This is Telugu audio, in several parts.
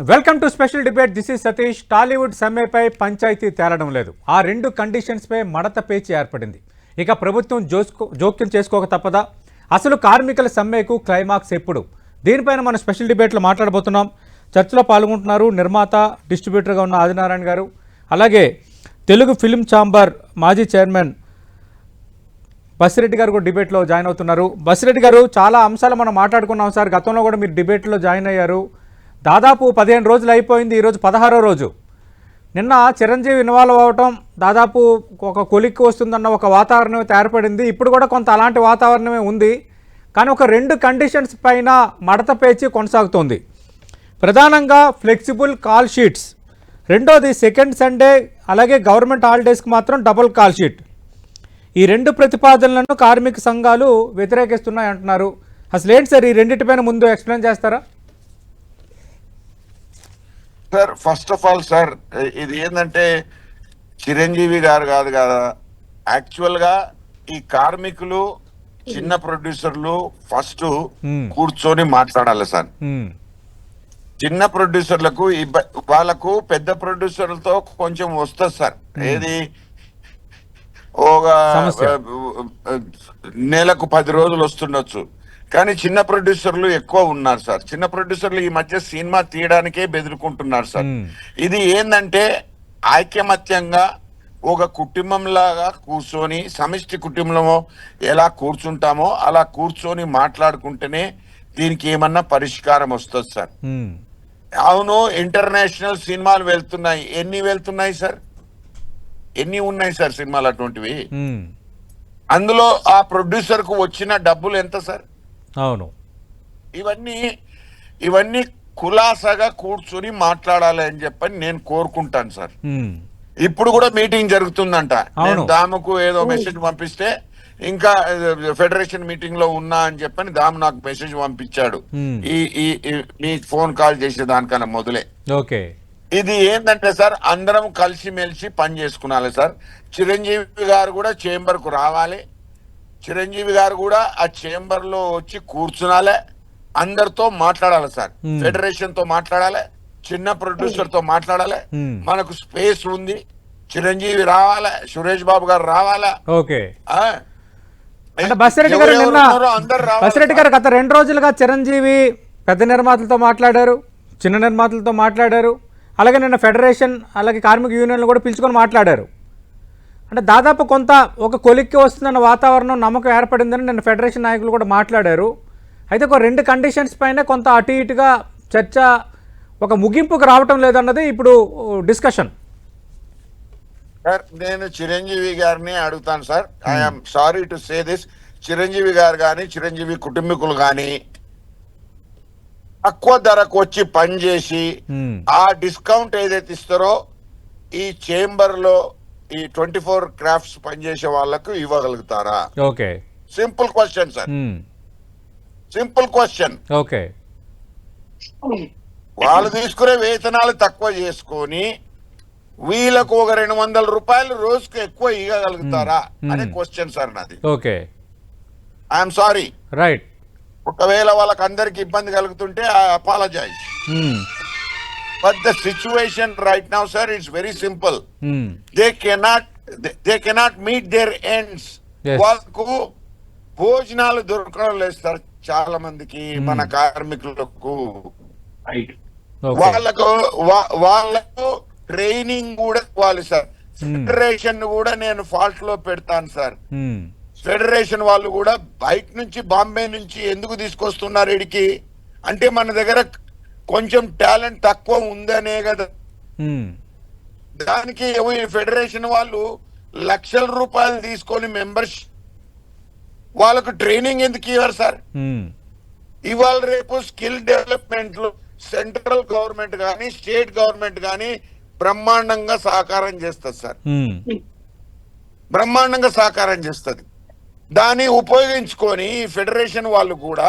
Welcome to special debate. This is Satish. Tollywood సమ్మెపై పంచాయతీ తేలడం లేదు. ఆ రెండు కండిషన్స్పై మడత పేచి ఏర్పడింది. ఇక ప్రభుత్వం జోక్యం చేసుకోక తప్పదా? అసలు కార్మికుల సమ్మెకు క్లైమాక్స్ ఎప్పుడు? దీనిపైన మనం స్పెషల్ డిబేట్లో మాట్లాడబోతున్నాం. చర్చలో పాల్గొంటున్నారు నిర్మాత, డిస్ట్రిబ్యూటర్గా ఉన్న ఆదినారాయణ గారు, అలాగే తెలుగు ఫిల్మ్ ఛాంబర్ మాజీ చైర్మన్ బసిరెడ్డి గారు కూడా డిబేట్లో జాయిన్ అవుతున్నారు. బసిరెడ్డి గారు, చాలా అంశాలు మనం మాట్లాడుకున్నాం సార్. గతంలో కూడా మీరు డిబేట్లో జాయిన్ అయ్యారు. దాదాపు 15 రోజులు అయిపోయింది. ఈరోజు 16వ రోజు. నిన్న చిరంజీవి ఇన్వాల్వ్ అవ్వటం దాదాపు ఒక కొలిక్కి వస్తుందన్న ఒక వాతావరణం ఏర్పడింది. ఇప్పుడు కూడా కొంత అలాంటి వాతావరణమే ఉంది. కానీ ఒక రెండు కండిషన్స్ పైన మడత పేచి కొనసాగుతోంది. ప్రధానంగా ఫ్లెక్సిబుల్ కాల్ షీట్స్, రెండోది సెకండ్ సండే, అలాగే గవర్నమెంట్ హాలిడేస్కి మాత్రం డబుల్ కాల్ షీట్. ఈ రెండు ప్రతిపాదనలను కార్మిక సంఘాలు వ్యతిరేకిస్తున్నాయి అంటున్నారు. అసలు ఏంటి సార్ ఈ రెండింటిపైన ముందు ఎక్స్ప్లెయిన్ చేస్తారా? Sir, first of all sir, ఇది ఏంటంటే చిరంజీవి గారు కాదు కదా, యాక్చువల్ గా ఈ కార్మికులు, చిన్న ప్రొడ్యూసర్లు ఫస్ట్ కూర్చొని మాట్లాడాలి సార్. చిన్న ప్రొడ్యూసర్లకు వాళ్ళకు పెద్ద ప్రొడ్యూసర్లతో కొంచెం వస్తుంది సార్. ఏది ఒక నెలకు 10 రోజులు వస్తుండొచ్చు, కానీ చిన్న ప్రొడ్యూసర్లు ఎక్కువ ఉన్నారు సార్. చిన్న ప్రొడ్యూసర్లు ఈ మధ్య సినిమా తీయడానికే బెదురుకుంటున్నారు సార్. ఇది ఏంటంటే ఐకమత్యంగా ఒక కుటుంబం లాగా కూర్చొని, సమిష్టి కుటుంబము ఎలా కూర్చుంటామో అలా కూర్చొని మాట్లాడుకుంటేనే దీనికి ఏమన్నా పరిష్కారం వస్తుంది సార్. అవును, ఇంటర్నేషనల్ సినిమాలు వెళ్తున్నాయి. ఎన్ని వెళ్తున్నాయి సార్? ఎన్ని ఉన్నాయి సార్ సినిమాలు అటువంటివి? అందులో ఆ ప్రొడ్యూసర్ కు వచ్చిన డబ్బులు ఎంత సార్? అవును, ఇవన్నీ కులాసాగా కూర్చొని మాట్లాడాలి అని చెప్పని నేను కోరుకుంటాను సార్. ఇప్పుడు కూడా మీటింగ్ జరుగుతుందంట. నేను దాముకు ఏదో మెసేజ్ పంపిస్తే ఇంకా ఫెడరేషన్ మీటింగ్ లో ఉన్నా అని చెప్పని దాము నాకు మెసేజ్ పంపించాడు. మీ ఫోన్ కాల్ చేసే దానికన్నా మొదలే. ఓకే, ఇది ఏంటంటే సార్, అందరం కలిసిమెలిసి పని చేసుకున్నాలి సార్. చిరంజీవి గారు కూడా చేంబర్ కు రావాలి. చిరంజీవి గారు కూడా ఆ చేంబర్ లో వచ్చి కూర్చునాలే, అందరితో మాట్లాడాలి సార్. ఫెడరేషన్ తో మాట్లాడాలి, చిన్న ప్రొడ్యూసర్ తో మాట్లాడాలి. మనకు స్పేస్ ఉంది. చిరంజీవి రావాలా, సురేష్ బాబు గారు రావాలా. ఓకే, బసిరెడ్డి గారు గత 2 రోజులుగా చిరంజీవి పెద్ద నిర్మాతలతో మాట్లాడారు, చిన్న నిర్మాతలతో మాట్లాడారు, అలాగే నిన్న ఫెడరేషన్ అలాగే కార్మిక యూనియన్లు కూడా పిలుచుకొని మాట్లాడారు. అంటే దాదాపు కొంత ఒక కొలిక్కి వస్తుందన్న వాతావరణం, నమ్మకం ఏర్పడిందని నిన్న ఫెడరేషన్ నాయకులు కూడా మాట్లాడారు. అయితే ఒక రెండు కండిషన్స్ పైన కొంత అటు ఇటుగా చర్చ ఒక ముగింపుకు రావటం లేదన్నది ఇప్పుడు డిస్కషన్. సార్, నేను చిరంజీవి గారిని అడుగుతాను sir. I'm sorry to say this. Chiranjeevi గారు కానీ, చిరంజీవి కుటుంబీకులు కానీ తక్కువ ధరకు వచ్చి పనిచేసి ఆ డిస్కౌంట్ ఏదైతే ఇస్తారో ఈ చేంబర్ లో ఈ 24 క్రాఫ్ట్స్ పనిచేసే వాళ్ళకు ఇవ్వగలుగుతారా? Okay, simple question sir. Simple question. Okay, వాళ్ళు తీసుకునే వేతనాలు తక్కువ చేసుకొని వీళ్ళకు ఒక 200 రూపాయలు రోజుకు ఎక్కువ ఇవ్వగలుగుతారా అనే క్వశ్చన్ సార్ నాది. Okay, I'm sorry. రైట్. ఒకవేళ వాళ్ళకి అందరికి ఇబ్బంది కలుగుతుంటే I apologize. But the situation right now sir, it's very simple. They cannot meet their ends. వాళ్ళకు భోజనాలు దొరకడం లేదు సార్ చాలా మందికి, మన కార్మికులకు. వాళ్ళకు ట్రైనింగ్ కూడా ఇవ్వాలి సార్. ఫెడరేషన్ కూడా నేను ఫాల్ట్ లో పెడతాను సార్. ఫెడరేషన్ వాళ్ళు కూడా బయట నుంచి, బాంబే నుంచి ఎందుకు తీసుకొస్తున్నారు ఇడికి అంటే మన దగ్గర కొంచెం టాలెంట్ తక్కువ ఉందనే కదా. దానికి ఫెడరేషన్ వాళ్ళు లక్షల రూపాయలు తీసుకొని మెంబర్షిప్, వాళ్ళకు ట్రైనింగ్ ఎందుకు ఇవ్వరు సార్? ఇవాళ రేపు స్కిల్ డెవలప్మెంట్ లో సెంట్రల్ గవర్నమెంట్ కానీ, స్టేట్ గవర్నమెంట్ కానీ బ్రహ్మాండంగా సహకారం చేస్తుంది సార్. బ్రహ్మాండంగా సహకారం చేస్తుంది. దాన్ని ఉపయోగించుకొని ఫెడరేషన్ వాళ్ళు కూడా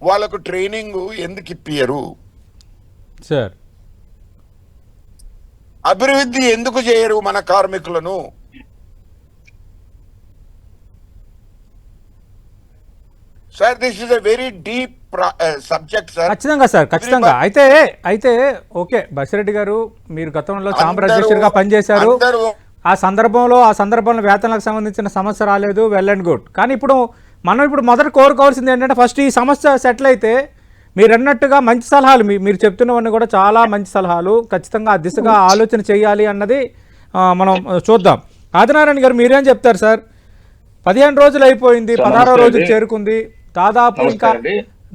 వాళ్ళకు ట్రైనింగ్ ఎందుకు ఇప్పియరు సార్? అభివృద్ధి ఎందుకు చేయరు మన కార్మికులను? Sir this is a very deep subject sir. ఖచ్చితంగా సార్, ఖచ్చితంగా. అయితే ఓకే, బసిరెడ్డి గారు మీరు గతంలో ఛాంబర్ అధ్యక్షుడిగా పనిచేశారు. ఆ సందర్భంలో వేతనాలకు సంబంధించిన సమస్య రాలేదు, వెల్ అండ్ గుడ్. కానీ ఇప్పుడు మొదట కోరుకోవాల్సింది ఏంటంటే ఫస్ట్ ఈ సమస్య సెటిల్ అయితే మీరు అన్నట్టుగా మంచి సలహాలు మీరు చెప్తున్నవన్నీ కూడా చాలా మంచి సలహాలు, ఖచ్చితంగా ఆ దిశగా ఆలోచన చేయాలి అన్నది మనం చూద్దాం. ఆదినారాయణ గారు మీరేం చెప్తారు సార్? 15 రోజులు అయిపోయింది, 16వ రోజుకి చేరుకుంది.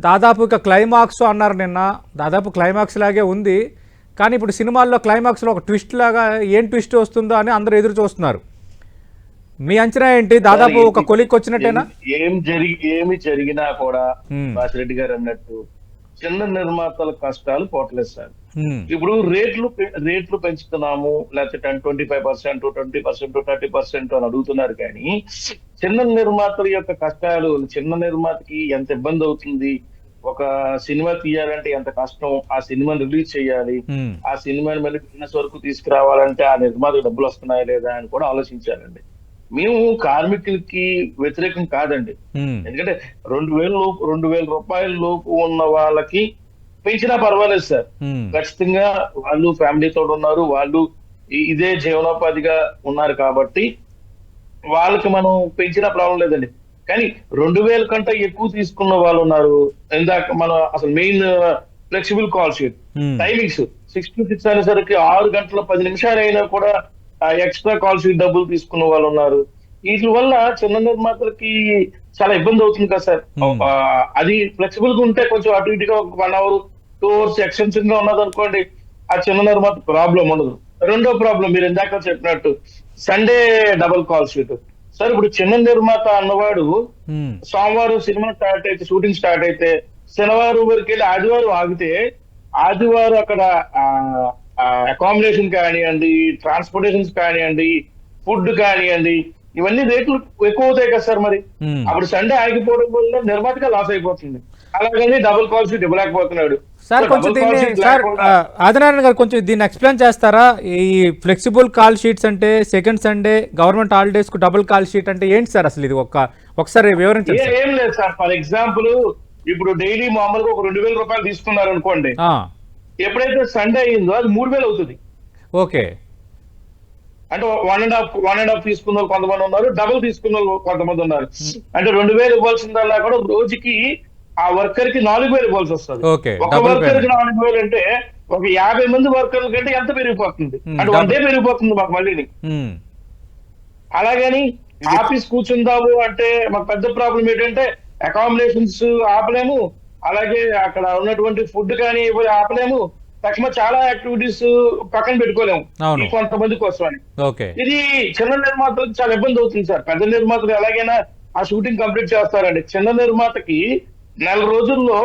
దాదాపు ఇక క్లైమాక్స్ అన్నారు నిన్న, దాదాపు క్లైమాక్స్ లాగే ఉంది. కానీ ఇప్పుడు సినిమాల్లో క్లైమాక్స్లో ఒక ట్విస్ట్ లాగా ఏం ట్విస్ట్ వస్తుందో అని అందరూ ఎదురు చూస్తున్నారు. మీ అంచనా ఏంటి? దాదాపు ఒక కొలిక్ వచ్చినట్టేనా? ఏమి జరిగినా కూడా బాసిరెడ్డి గారు అన్నట్టు చిన్న నిర్మాతల కష్టాలు పోవట్లేదు సార్. ఇప్పుడు రేట్లు పెంచుతున్నాము, లేకపోతే 25%, 20%, 30% అని అడుగుతున్నారు. కానీ చిన్న నిర్మాతల యొక్క కష్టాలు, చిన్న నిర్మాతకి ఎంత ఇబ్బంది అవుతుంది, ఒక సినిమా తీయాలంటే ఎంత కష్టం, ఆ సినిమాని రిలీజ్ చేయాలి, ఆ సినిమాని మళ్ళీ బిజినెస్ వరకు తీసుకురావాలంటే ఆ నిర్మాతకు డబ్బులు వస్తున్నాయా లేదా అని కూడా ఆలోచించాలండి. మేము కార్మికులకి వ్యతిరేకం కాదండి, ఎందుకంటే 2000 రూపాయల లోపు ఉన్న వాళ్ళకి పెంచినా పర్వాలేదు సార్. ఖచ్చితంగా వాళ్ళు ఫ్యామిలీతో ఉన్నారు, వాళ్ళు ఇదే జీవనోపాధిగా ఉన్నారు కాబట్టి వాళ్ళకి మనం పెంచినా ప్రాబ్లం లేదండి. కానీ 2000 కంటే ఎక్కువ తీసుకున్న వాళ్ళు ఉన్నారు. ఇందాక మనం అసలు main flexible call sheet timings 6 to 6 అనేసరికి 6 గంటల 10 నిమిషాలు అయినా కూడా ఎక్స్ట్రా కాల్ షీట్ డబ్బులు తీసుకున్న వాళ్ళు ఉన్నారు. వీటి వల్ల చిన్న నిర్మాతలకి చాలా ఇబ్బంది అవుతుంది కదా సార్. అది ఫ్లెక్సిబుల్ గా ఉంటే కొంచెం అటు ఇటుగా 1 hour 2 hours ఎక్స్టెన్షన్ గా ఉన్నది అనుకోండి, ఆ చిన్న నిర్మాత ప్రాబ్లం ఉండదు. రెండో ప్రాబ్లం మీరు ఇందాక చెప్పినట్టు Sunday double call sheet sir. ఇప్పుడు చిన్న నిర్మాత అన్నవాడు సోమవారం సినిమా స్టార్ట్ అయితే, షూటింగ్ స్టార్ట్ అయితే శనివారం వరకు వెళ్ళి ఆదివారం ఆగితే, ఆదివారం అక్కడ అకామిడేషన్ కానివ్వండి, ట్రాన్స్పోర్టేషన్స్ కానివ్వండి, ఫుడ్ కానివ్వండి, ఇవన్నీ రేట్లు ఎక్కువ అవుతాయి కదా సార్. మరి అప్పుడు సండే ఆగిపోవడం వల్ల నిర్మాతగా లాస్ అయిపోతుంది. అలాగని డబుల్ కాల్ షీట్ ఇవ్వలేకపోతున్నాడు సార్. కొంచెం ఆదినారాయణ గారు కొంచెం దీన్ని ఎక్స్ప్లెయిన్ చేస్తారా? ఈ ఫ్లెక్సిబుల్ కాల్ షీట్స్ అంటే సెకండ్ సండే గవర్నమెంట్ హాలిడేస్ కు డబుల్ కాల్ షీట్ అంటే ఏంటి సార్ అసలు? ఇది ఒకసారి వివరించండి. ఏం లేదు సార్, ఫర్ ఎగ్జాంపుల్ ఇప్పుడు డైలీ మామూలుగా ఒక 2000 రూపాయలు తీసుకున్నారు అనుకోండి, ఎప్పుడైతే సండే అయిందో అది 3000 అవుతుంది. ఓకే, అంటే 1.5 తీసుకున్న వాళ్ళు కొంతమంది ఉన్నారు, డబుల్ తీసుకున్న వాళ్ళు కొంతమంది ఉన్నారు. అంటే 2000 ఇవ్వాల్సిందల్లా కూడా రోజుకి ఆ వర్కర్ కి 4000 ఇవ్వాల్సి వస్తుంది. ఒక వర్కర్ కి 4000 అంటే ఒక 50 మంది వర్కర్ల కంటే ఎంత పెరిగిపోతుంది, అంటే 1 డే పెరిగిపోతుంది మాకు మళ్ళీ. అలాగని ఆఫీస్ కూర్చుందాము అంటే మాకు పెద్ద ప్రాబ్లం ఏంటంటే అకామిడేషన్స్ ఆపలేము, అలాగే అక్కడ ఉన్నటువంటి ఫుడ్ కానీ ఆపలేము, తక్షణ చాలా యాక్టివిటీస్ పక్కన పెట్టుకోలేము కొంతమంది కోసం అని. ఇది చిన్న నిర్మాతలకు చాలా ఇబ్బంది అవుతుంది సార్. పెద్ద నిర్మాతలు ఎలాగైనా ఆ షూటింగ్ కంప్లీట్ చేస్తారండి. చిన్న నిర్మాతకి 4 రోజుల్లో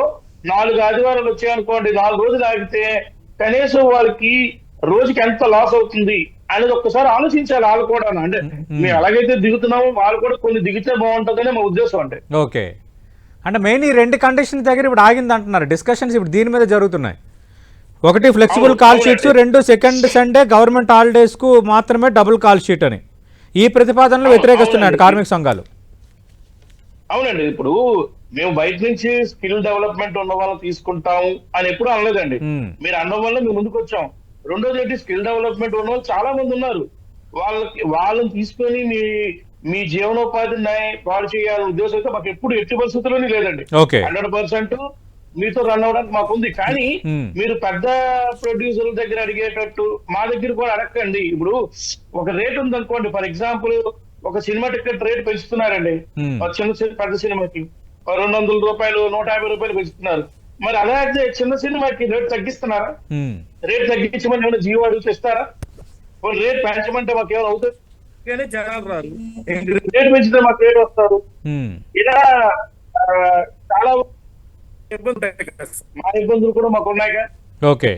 4 ఆదివారాలు వచ్చాయనుకోండి, 4 రోజులు ఆగితే కనీసం వాళ్ళకి రోజుకి ఎంత లాస్ అవుతుంది అనేది ఒక్కసారి ఆలోచించాలి వాళ్ళు కూడా. అంటే మేము ఎలాగైతే దిగుతున్నామో వాళ్ళు కూడా కొన్ని దిగితే బాగుంటుందనే మా ఉద్దేశం. అంటే ఓకే, అంటే మెయిన్ ఈ 2 కండిషన్ దగ్గర ఇప్పుడు ఆగింది అంటున్నారు. డిస్కషన్స్ ఇప్పుడు దీని మీద జరుగుతున్నాయి. ఒకటి flexible call sheets, 2 second Sunday government holidays కు మాత్రమే డబుల్ కాల్ షీట్ అని ఈ ప్రతిపాదనలు వ్యతిరేకిస్తున్నాడు కార్మిక సంఘాలు. అవునండి, ఇప్పుడు మేము బయట నుంచి స్కిల్ డెవలప్మెంట్ ఉన్న వాళ్ళని తీసుకుంటాము అని ఎప్పుడు అనలేదండి. మీరు అన్న వల్ల మేము ముందుకు వచ్చాం. రెండోది ఏంటి, స్కిల్ డెవలప్మెంట్ ఉన్న వాళ్ళు చాలా మంది ఉన్నారు. వాళ్ళని తీసుకొని మీ జీవనోపాధిని పాడు చేయాలనే ఉద్దేశం అయితే మాకు ఎప్పుడు ఎట్టి పరిస్థితుల్లోనే లేదండి. 100% మీతో రన్ అవ్వడానికి మాకుంది. కానీ మీరు పెద్ద ప్రొడ్యూసర్ల దగ్గర అడిగేటట్టు మా దగ్గర కూడా అడగండి. ఇప్పుడు ఒక రేట్ ఉంది అనుకోండి, ఫర్ ఎగ్జాంపుల్ ఒక సినిమా టికెట్ రేట్ పెంచుతున్నారండి. పెద్ద సినిమాకి 200 రూపాయలు 150 రూపాయలు పెంచుతున్నారు. మరి అలాగే చిన్న సినిమాకి రేట్ తగ్గిస్తున్నారా? రేట్ తగ్గించమని ఏమైనా జీవో అడుగుతూ ఇస్తారా? రేట్ పెంచమంటే మాకు ఏమైనా అవుతుంది కానీ జనాలు రాదు. రేట్ పెంచితే మాకు రేట్ వస్తారు. ఇలా చాలా ఇబ్బంది, మా ఇబ్బందులు కూడా మాకు ఉన్నాయిగా. ఓకే,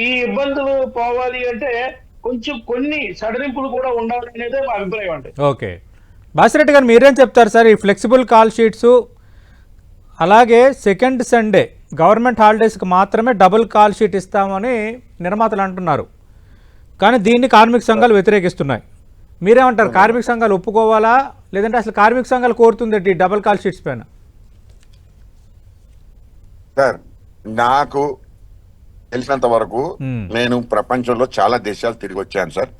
ఈ ఇబ్బందులు పోవాలి అంటే కొంచెం కొన్ని సడలింపులు కూడా ఉండాలి అనేది మా అభిప్రాయం అండి. ఓకే, బాసిరెడ్డి గారు మీరేం చెప్తారు సార్? ఈ ఫ్లెక్సిబుల్ కాల్ షీట్స్ అలాగే సెకండ్ సండే గవర్నమెంట్ హాలిడేస్కి మాత్రమే డబుల్ కాల్ షీట్ ఇస్తామని నిర్మాతలు అంటున్నారు, కానీ దీన్ని కార్మిక సంఘాలు వ్యతిరేకిస్తున్నాయి. మీరేమంటారు? కార్మిక సంఘాలు ఒప్పుకోవాలా, లేదంటే అసలు కార్మిక సంఘాలు కోరుతుంది డబుల్ కాల్ షీట్స్ పైన? సార్ నాకు తెలిసినంత వరకు నేను ప్రపంచంలో చాలా దేశాలు తిరిగి వచ్చాను సార్.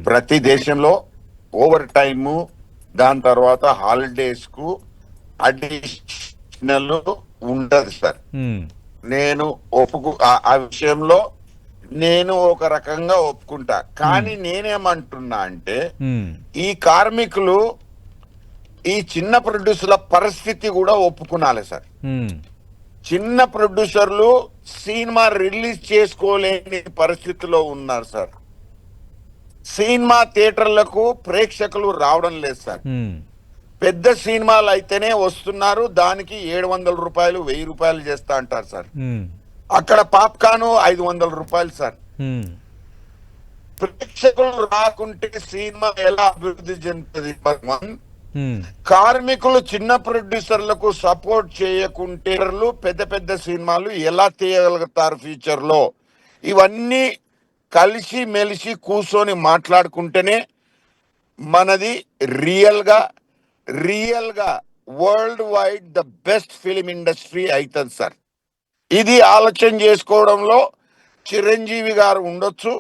ప్రతి దేశంలో ఓవర్ టైము, దాని తర్వాత హాలిడేస్ కు అడిషనల్ ఉండదు సార్. నేను ఆ విషయంలో నేను ఒక రకంగా ఒప్పుకుంటా. కానీ నేనేమంటున్నా అంటే ఈ కార్మికులు, ఈ చిన్న ప్రొడ్యూసర్ల పరిస్థితి కూడా ఒప్పుకునాలి సార్. చిన్న ప్రొడ్యూసర్లు సినిమా రిలీజ్ చేసుకోలేని పరిస్థితిలో ఉన్నారు సార్. సినిమా థియేటర్లకు ప్రేక్షకులు రావడం లేదు సార్. పెద్ద సినిమాలు అయితేనే వస్తున్నారు, దానికి 700 రూపాయలు 1000 రూపాయలు చేస్తా అంటారు సార్. అక్కడ పాప్కార్న్ 500 రూపాయలు సార్. ప్రేక్షకులు రాకుంటే సినిమా ఎలా అభివృద్ధి చెందుతుంది? కార్మికులు చిన్న ప్రొడ్యూసర్లకు సపోర్ట్ చేయకుంటే పెద్ద పెద్ద సినిమాలు ఎలా తీయగలుగుతారు ఫ్యూచర్ లో? ఇవన్నీ కలిసి మెలిసి కూర్చొని మాట్లాడుకుంటేనే మనది రియల్ గా world wide the best film industry అవుతుంది సార్. ఇది ఆలోచన చేసుకోవడంలో చిరంజీవి గారు ఉండొచ్చు,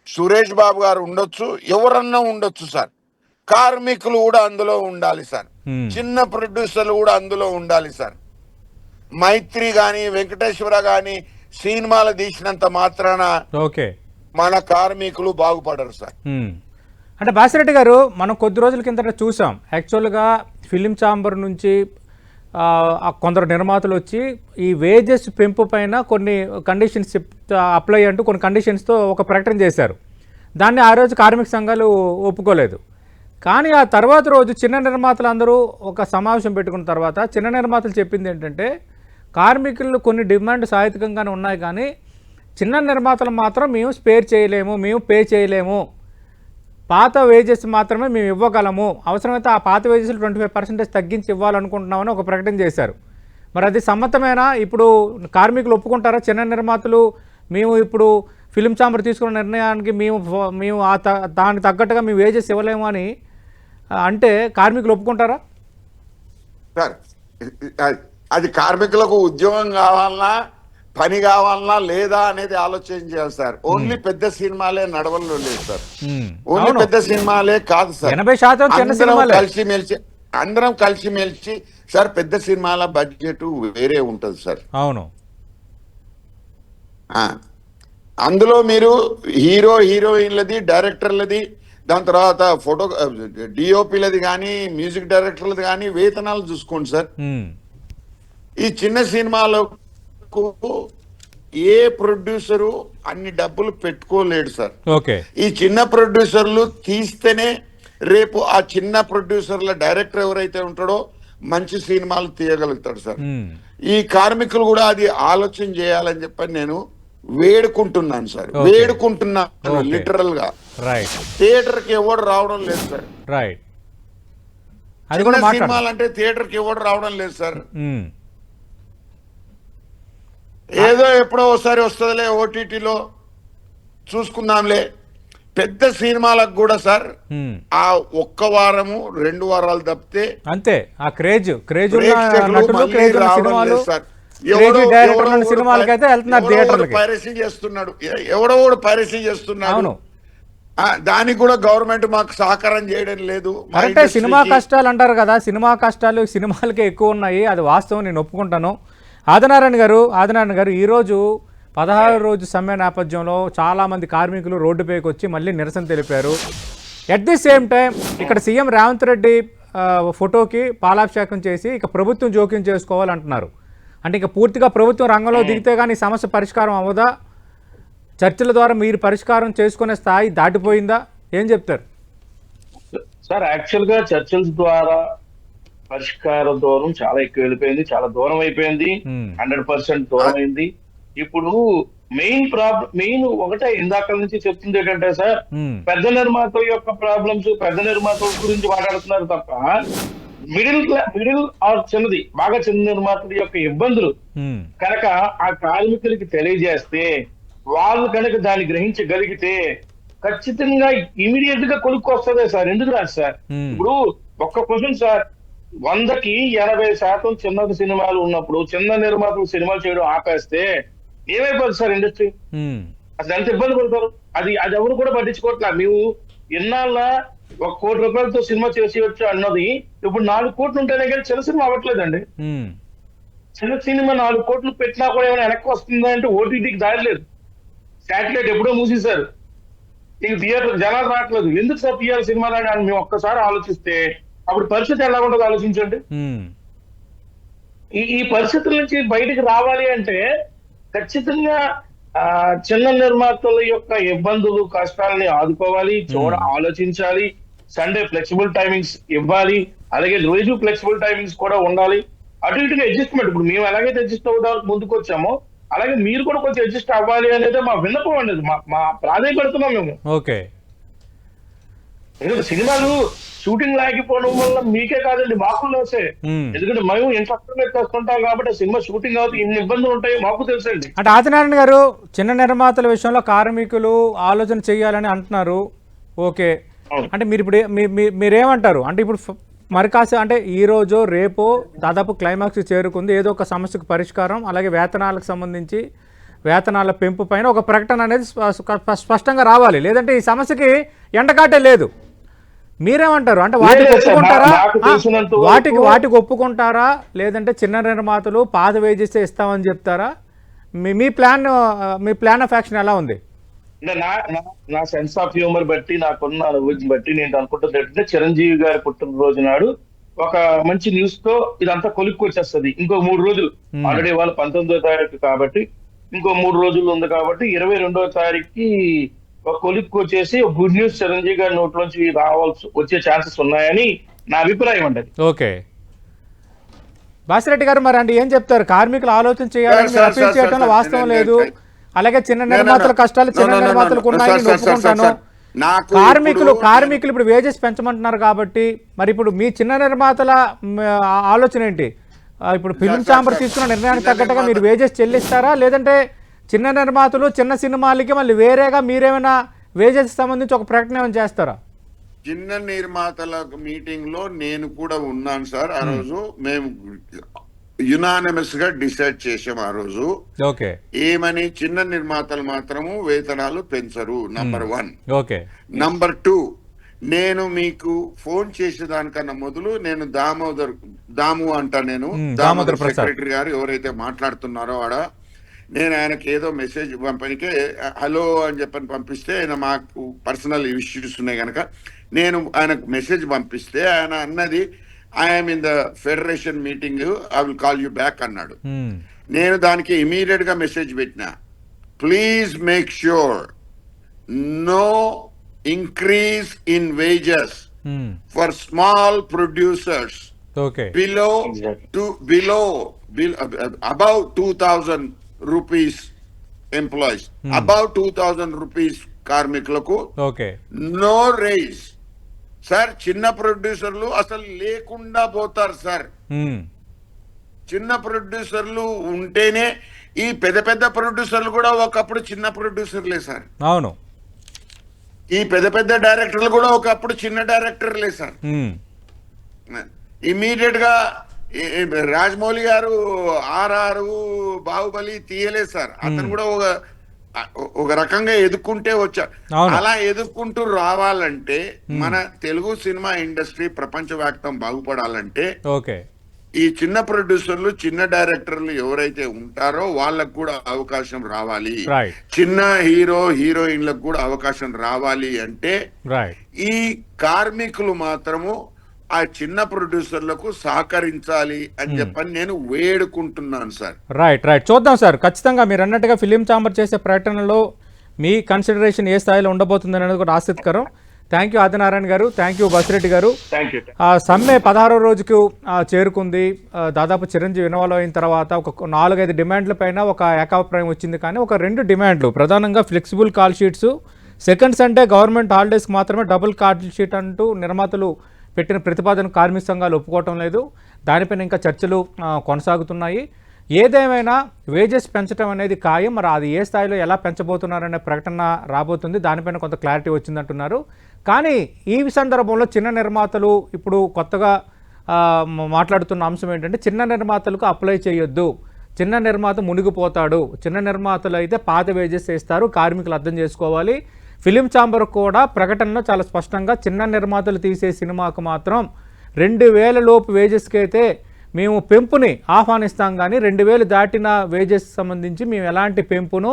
సురేష్ బాబు గారు ఉండొచ్చు, ఎవరన్నా ఉండొచ్చు సార్. కార్మికులు కూడా అందులో ఉండాలి సార్. చిన్న ప్రొడ్యూసర్లు కూడా అందులో ఉండాలి సార్. మైత్రి గాని వెంకటేశ్వర గాని సినిమాలు తీసినంత మాత్రాన మన కార్మికులు బాగుపడరు సార్. అంటే బాసిరెడ్డి గారు, మనం కొద్ది రోజుల కిందట చూసాం, యాక్చువల్గా ఫిలిం ఛాంబర్ నుంచి కొందరు నిర్మాతలు వచ్చి ఈ వేజెస్ పెంపు పైన కొన్ని కండిషన్స్ అప్లై అంటూ కొన్ని కండిషన్స్తో ఒక ప్రకటన చేశారు. దాన్ని ఆ రోజు కార్మిక సంఘాలు ఒప్పుకోలేదు. కానీ ఆ తర్వాత రోజు చిన్న నిర్మాతలు అందరూ ఒక సమావేశం పెట్టుకున్న తర్వాత చిన్న నిర్మాతలు చెప్పింది ఏంటంటే, కార్మికులు కొన్ని డిమాండ్ సాహిత్యంగానే ఉన్నాయి, కానీ చిన్న నిర్మాతలు మాత్రం మేము స్పేర్ చేయలేము, మేము పే చేయలేము, పాత వేజెస్ మాత్రమే మేము ఇవ్వగలము, అవసరమైతే ఆ పాత వేజెస్లు 25% తగ్గించి ఇవ్వాలనుకుంటున్నామని ఒక ప్రకటన చేశారు. మరి అది సమ్మతమేనా? ఇప్పుడు కార్మికులు ఒప్పుకుంటారా? చిన్న నిర్మాతలు మేము ఇప్పుడు ఫిలిం ఛాంబర్ తీసుకున్న నిర్ణయానికి మేము దానికి తగ్గట్టుగా మేము వేజెస్ ఇవ్వలేము అని అంటే కార్మికులు ఒప్పుకుంటారా? సార్ అది కార్మికులకు ఉద్యోగం కావాలన్నా, పని కావాలన్నా లేదా అనేది ఆలోచన చేయాలి సార్. ఓన్లీ పెద్ద సినిమాలే నడవల్లో లేదు సార్. ఓన్లీ పెద్ద సినిమాలే కాదు సార్, 80% అందరం కలిసిమెలిసి సార్. పెద్ద సినిమాల బడ్జెట్ వేరే ఉంటది సార్. అవును. అందులో మీరు హీరోయిన్లది, డైరెక్టర్లది, దాని తర్వాత ఫోటో డిఓపిలది కానీ మ్యూజిక్ డైరెక్టర్లది కానీ వేతనాలు చూసుకోండి సార్. ఈ చిన్న సినిమాలకు ఏ ప్రొడ్యూసరు అన్ని డబ్బులు పెట్టుకోలేడు సార్. ఈ చిన్న ప్రొడ్యూసర్లు తీస్తేనే రేపు ఆ చిన్న ప్రొడ్యూసర్ల డైరెక్టర్ ఎవరైతే ఉంటాడో మంచి సినిమాలు తీయగలుగుతాడు సార్. ఈ కార్మికులు కూడా అది ఆలోచన చేయాలని చెప్పని నేను వేడుకుంటున్నాను సార్. వేడుకుంటున్నాను లిటరల్ గా. థియేటర్ కి ఎవరు రావడం లేదు సార్. సినిమాలు అంటే థియేటర్ కి ఎవరు రావడం లేదు సార్. ఏదో ఎప్పుడో ఒకసారి వస్తుందిలే, ఓటీటీలో చూసుకుందాంలే. పెద్ద సినిమాలకు కూడా సార్ ఆ 1 వారము 2 వారాలు తప్పితే అంతే. ఆ క్రేజ్ పైరసీ చేస్తున్నాడు, ఎవడో పైరసీ చేస్తున్నాడు. దానికి కూడా గవర్నమెంట్ మాకు సహకారం చేయడం లేదు. అంటే సినిమా కష్టాలు అంటారు కదా, సినిమా కష్టాలు సినిమాలకే ఎక్కువ ఉన్నాయి, అది వాస్తవం, నేను ఒప్పుకుంటాను. ఆదినారాయణ గారు ఈరోజు 16వ రోజు సమ్మె నేపథ్యంలో చాలామంది కార్మికులు రోడ్డుపైకి వచ్చి మళ్ళీ నిరసన తెలిపారు. ఎట్ ది సేమ్ టైం ఇక్కడ సీఎం రేవంత్ రెడ్డి ఫోటోకి పాలాభిషేకం చేసి ఇక ప్రభుత్వం జోక్యం చేసుకోవాలంటున్నారు. అంటే ఇక పూర్తిగా ప్రభుత్వం రంగంలో దిగితే కానీ సమస్య పరిష్కారం అవ్వదా? చర్చల ద్వారా మీరు పరిష్కారం చేసుకునే స్థాయి దాటిపోయిందా? ఏం చెప్తారు సార్? యాక్చువల్గా చర్చల ద్వారా పరిష్కార దూరం చాలా ఎక్కువ వెళ్ళిపోయింది, చాలా దూరం అయిపోయింది, 100% దూరం అయింది. ఇప్పుడు మెయిన్ ఒకటే ఇందాక నుంచి చెప్తుంది ఏంటంటే సార్, పెద్ద నిర్మాతల యొక్క ప్రాబ్లమ్స్, పెద్ద నిర్మాతల గురించి మాట్లాడుతున్నారు తప్ప మిడిల్ ఆర్ చిన్నది, బాగా చిన్న నిర్మాతల యొక్క ఇబ్బందులు కనుక ఆ కార్మికులకి తెలియజేస్తే, వాళ్ళు కనుక దాన్ని గ్రహించగలిగితే ఖచ్చితంగా ఇమీడియట్ గా కొనుక్కు వస్తుందే సార్, ఎందుకు రాదు సార్? ఇప్పుడు ఒక్క క్వశ్చన్ సార్, 100కి 80% చిన్న సినిమాలు ఉన్నప్పుడు చిన్న నిర్మాతలు సినిమాలు చేయడం ఆపేస్తే ఏమైపోతుంది సార్ ఇండస్ట్రీ? అసలు ఎంత ఇబ్బంది పడతారు? అది అది ఎవరు కూడా పట్టించుకోవట్లా. మేము ఎన్నాళ్ళ 1 కోటి రూపాయలతో సినిమా చేసి వచ్చు అన్నది ఇప్పుడు 4 కోట్లు ఉంటేనే కానీ చిన్న సినిమా అవ్వట్లేదండి. చిన్న సినిమా 4 కోట్లు పెట్టినా కూడా ఏమైనా వెనక్కి వస్తుందా అంటే ఓటీటీకి దారిలేదు. శాటిలైట్ ఎప్పుడో మూసేశారు, ఇంక థియేటర్ జనాలు రావట్లేదు. ఎందుకు సార్ తీయాలి సినిమా అని మేము ఒక్కసారి ఆలోచిస్తే అప్పుడు పరిస్థితి ఎలా ఉంటుందో ఆలోచించండి. ఈ పరిస్థితుల నుంచి బయటికి రావాలి అంటే ఖచ్చితంగా చిన్న నిర్మాతల యొక్క ఇబ్బందులు కష్టాలని ఆదుకోవాలి, ఆలోచించాలి. సండే ఫ్లెక్సిబుల్ టైమింగ్స్ ఇవ్వాలి, అలాగే రోజు ఫ్లెక్సిబుల్ టైమింగ్స్ కూడా ఉండాలి. అటు ఇటుగా అడ్జస్ట్మెంట్, ఇప్పుడు మేము ఎలాగైతే అడ్జస్ట్ అవ్వడానికి ముందుకు వచ్చామో అలాగే మీరు కూడా కొంచెం అడ్జస్ట్ అవ్వాలి అనేది మా విన్నపం అనేది, మా ప్రాధాన్యపడుతున్నాం మేము. ఓకే, సినిమాలు షూటింగ్ లేకపోవడం వల్ల మీకే కాదండి, మాకు లోసే. ఎందుకంటే మేము ఇంట్రెస్ట్ వస్తుంటాం కాబట్టి సినిమా షూటింగ్ అవుతుంది, ఇన్ని ఇబ్బందులు ఉంటాయి మాకు తెలుసండి. అంటే ఆదినారాయణ గారు, చిన్న నిర్మాతల విషయంలో కార్మికులు ఆలోచన చేయాలని అంటున్నారు. ఓకే, అంటే మీరు ఇప్పుడు మీరేమంటారు? అంటే ఇప్పుడు మరి కాస్త అంటే ఈ రోజు రేపో దాదాపు క్లైమాక్స్ చేరుకుంది, ఏదో ఒక సమస్యకు పరిష్కారం, అలాగే వేతనాలకు సంబంధించి వేతనాల పెంపు పైన ఒక ప్రకటన అనేది స్పష్టంగా రావాలి, లేదంటే ఈ సమస్యకి ఎండకాటే లేదు. మీరేమంటారు? అంటే వాటికి ఒప్పుకుంటారా? వాటికి ఒప్పుకుంటారా, లేదంటే చిన్న నిర్మాతలు పాత వేజెస్ ఇస్తామని చెప్తారా? మీ ప్లాన్ ఆఫ్ యాక్షన్ ఎలా ఉంది? నా సెన్స్ ఆఫ్ హ్యూమర్ బట్టి, నాకున్న అనుభూతిని బట్టి నేను అనుకుంటుంది ఏంటంటే, చిరంజీవి గారి పుట్టినరోజు నాడు ఒక మంచి న్యూస్ తో ఇదంతా కొలిక్కి వచ్చేస్తుంది. ఇంకో 3 రోజులు, ఆల్రెడీ వాళ్ళు 19వ తారీఖు కాబట్టి ఇంకో 3 రోజులు ఉంది కాబట్టి 22వ తారీఖుకి ఒక కొలిక్కి వచ్చేసి గుడ్ న్యూస్ చిరంజీవి గారి నోట్లోంచి వచ్చే ఛాన్సెస్ ఉన్నాయని నా అభిప్రాయం అండి. ఓకే, బాసిరెడ్డి గారు మరి అంటే ఏం చెప్తారు? కార్మికులు ఆలోచన చేయాలని అప్పీల్ చేయడంలో వాస్తవం లేదు, అలాగే చిన్న నిర్మాతల కష్టాలు చిన్న నిర్మాతలకు ఉన్నాయని ఒప్పుకుంటాను. కార్మికులు ఇప్పుడు వేజెస్ పెంచమంటున్నారు కాబట్టి మరి ఇప్పుడు మీ చిన్న నిర్మాతల ఆలోచన ఏంటి? ఇప్పుడు ఫిలిం ఛాంబర్ తీసుకున్న నిర్ణయానికి తగ్గట్టుగా మీరు వేజెస్ చెల్లిస్తారా, లేదంటే చిన్న నిర్మాతలు చిన్న సినిమాలకి మళ్ళీ వేరేగా మీరేమైనా వేజెస్ సంబంధించి ఒక ప్రకటన ఏమైనా చేస్తారా? చిన్న నిర్మాతల మీటింగ్ లో నేను కూడా ఉన్నాను సార్. ఆ రోజు మేము యునానిమస్ గా డిసైడ్ చేసాం ఆ రోజు. ఓకే, ఏమని? చిన్న నిర్మాతలు మాత్రము వేతనాలు పెంచరు, నంబర్ 1. ఓకే, నంబర్ 2, నేను మీకు ఫోన్ చేసేదానికన్నా మొదలు నేను దాము అంటా, నేను దామోదర్ సెక్రటరీ గారు ఎవరైతే మాట్లాడుతున్నారో ఆడ, నేను ఆయనకి ఏదో మెసేజ్ పంపనికే హలో అని చెప్పని పంపిస్తే, ఆయన మాకు పర్సనల్ ఇష్యూస్ ఉన్నాయి కనుక నేను ఆయనకు మెసేజ్ పంపిస్తే ఆయన అన్నది I'm in the federation meeting, I will call you back అన్నాడు. నేను దానికి ఇమీడియట్ గా మెసేజ్ పెట్టినా, please make sure no increase in wages for small producers above 2,000 rupees employees, above 2,000 rupees కార్మికులకు నో రైజ్. సార్, చిన్న ప్రొడ్యూసర్లు అసలు లేకుండా పోతారు సార్. చిన్న ప్రొడ్యూసర్లు ఉంటేనే, ఈ పెద్ద పెద్ద ప్రొడ్యూసర్లు కూడా ఒకప్పుడు చిన్న ప్రొడ్యూసర్లే సార్. అవును, ఈ పెద్ద పెద్ద డైరెక్టర్లు కూడా ఒకప్పుడు చిన్న డైరెక్టర్లే సార్. ఇమీడియట్ గా రాజమౌళి గారు RR బాహుబలి తీయలేదు సార్. అతను కూడా ఒక రకంగా ఎదుర్కొంటే వచ్చారు. అలా ఎదుర్కొంటూ రావాలంటే మన తెలుగు సినిమా ఇండస్ట్రీ ప్రపంచవ్యాప్తం బాగుపడాలంటే ఈ చిన్న ప్రొడ్యూసర్లు, చిన్న డైరెక్టర్లు ఎవరైతే ఉంటారో వాళ్ళకు కూడా అవకాశం రావాలి. చిన్న హీరోయిన్లకు కూడా అవకాశం రావాలి అంటే ఈ కార్మికులు మాత్రము ఆ చిన్న ప్రొడ్యూసర్లకు సహకరించాలి అని చెప్పని నేను వేడుకుంటున్నాను సార్. రైట్, చూద్దాం సార్. ఖచ్చితంగా మీరు అన్నట్టుగా ఫిలిం ఛాంబర్ చేసే ప్రకటనలో మీ కన్సిడరేషన్ ఏ స్థాయిలో ఉండబోతుంది అనేది కూడా ఆసక్తికరం. థ్యాంక్ యూ ఆదినారాయణ గారు, థ్యాంక్ యూ బసిరెడ్డి గారు. సమ్మె 16వ రోజుకు చేరుకుంది. దాదాపు చిరంజీవి ఇన్వాల్వ్ అయిన తర్వాత ఒక 4-5 డిమాండ్ల పైన ఒక ఏకాభిప్రాయం వచ్చింది. కానీ ఒక 2 డిమాండ్లు ప్రధానంగా flexible call sheets, second Sunday government హాలిడేస్కి మాత్రమే డబుల్ కాల్ షీట్ అంటూ నిర్మాతలు పెట్టిన ప్రతిపాదన కార్మిక సంఘాలు ఒప్పుకోవటం లేదు. దానిపైన ఇంకా చర్చలు కొనసాగుతున్నాయి. ఏదేమైనా వేజెస్ పెంచడం అనేది ఖాయం. మరి అది ఏ స్థాయిలో ఎలా పెంచబోతున్నారనే ప్రకటన రాబోతుంది. దానిపైన కొంత క్లారిటీ వచ్చిందంటున్నారు. కానీ ఈ సందర్భంలో చిన్న నిర్మాతలు ఇప్పుడు కొత్తగా మాట్లాడుతున్న అంశం ఏంటంటే, చిన్న నిర్మాతలకు అప్లై చేయొద్దు, చిన్న నిర్మాత మునిగిపోతాడు, చిన్న నిర్మాతలు అయితే పాత వేజెస్ ఇస్తారు, కార్మికులు అర్థం చేసుకోవాలి. ఫిలిం ఛాంబర్ కూడా ప్రకటనలో చాలా స్పష్టంగా చిన్న నిర్మాతలు తీసే సినిమాకు మాత్రం 2000 లోపు వేజెస్కి అయితే మేము పెంపుని ఆహ్వానిస్తాం, కానీ 2000 దాటిన వేజెస్ సంబంధించి మేము ఎలాంటి పెంపును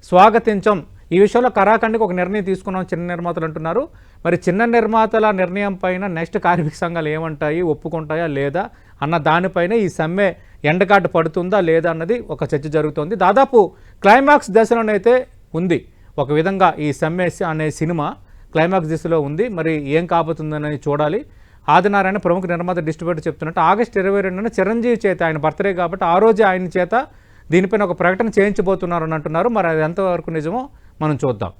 స్వాగతించం. ఈ విషయంలో కరాఖండికి ఒక నిర్ణయం తీసుకున్నాం చిన్న నిర్మాతలు అంటున్నారు. మరి చిన్న నిర్మాతల నిర్ణయం పైన నెక్స్ట్ కార్మిక సంఘాలు ఏమంటాయి, ఒప్పుకుంటాయా లేదా అన్న దానిపైన ఈ సమ్మె ఎండకాటు పడుతుందా లేదా అన్నది ఒక చర్చ జరుగుతోంది. దాదాపు క్లైమాక్స్ దశలోనైతే ఉంది. ఒక విధంగా ఈ సమ్మె అనే సినిమా క్లైమాక్స్ దిశలో ఉంది. మరి ఏం కాబోతుందని చూడాలి. ఆదినారాయణ ప్రముఖ నిర్మాత డిస్ట్రిబ్యూటర్ చెప్తున్నట్టు ఆగస్టు 22న చిరంజీవి చేత, ఆయన బర్త్డే కాబట్టి ఆ రోజే ఆయన చేత దీనిపైన ఒక ప్రకటన చేయించబోతున్నారని అంటున్నారు. మరి అది ఎంతవరకు నిజమో మనం చూద్దాం.